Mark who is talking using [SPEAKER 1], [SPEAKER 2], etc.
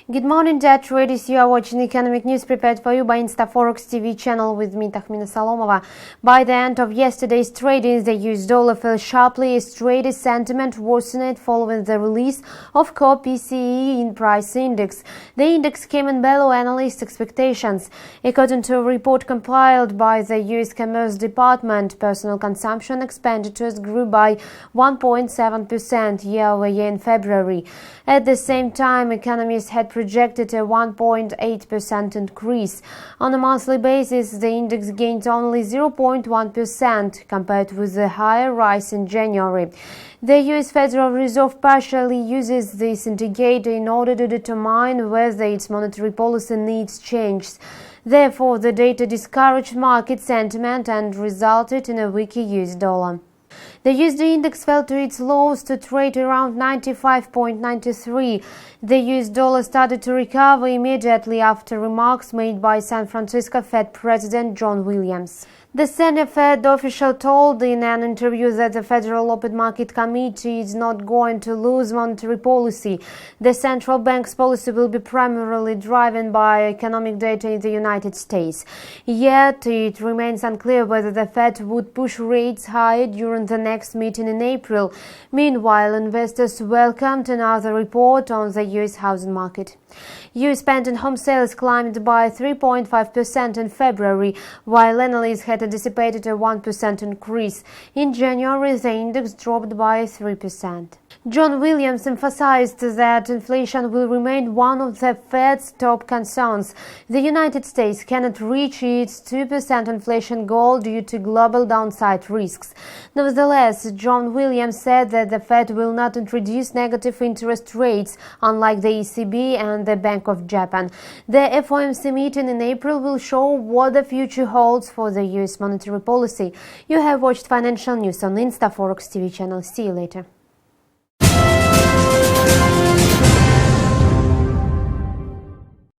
[SPEAKER 1] Good morning, dear traders. You are watching economic news prepared for you by InstaForex TV channel with me, Takhmina Salomova. By the end of yesterday's trading, the US dollar fell sharply as traders' sentiment worsened following the release of core PCE in price index. The index came in below analyst expectations. According to a report compiled by the US Commerce Department, personal consumption expenditures grew by 1.7% year-over-year in February. At the same time, economists had projected a 1.8% increase. On a monthly basis, the index gained only 0.1% compared with the higher rise in January. The US Federal Reserve partially uses this indicator in order to determine whether its monetary policy needs changes. Therefore, the data discouraged market sentiment and resulted in a weaker US dollar. The USD index fell to its lows to trade around 95.93. The US dollar started to recover immediately after remarks made by San Francisco Fed President John Williams. The senior Fed official told in an interview that the Federal Open Market Committee is not going to lose monetary policy. The central bank's policy will be primarily driven by economic data in the United States. Yet, it remains unclear whether the Fed would push rates higher during the next meeting in April. Meanwhile, investors welcomed another report on the US housing market. US pending home sales climbed by 3.5% in February, while analysts had anticipated a 1% increase. In January, the index dropped by 3%. John Williams emphasized that inflation will remain one of the Fed's top concerns. The United States cannot reach its 2% inflation goal due to global downside risks. Nevertheless, John Williams said that the Fed will not introduce negative interest rates, unlike the ECB and the Bank of Japan. The FOMC meeting in April will show what the future holds for the US monetary policy. You have watched financial news on InstaForex TV channel. See you later.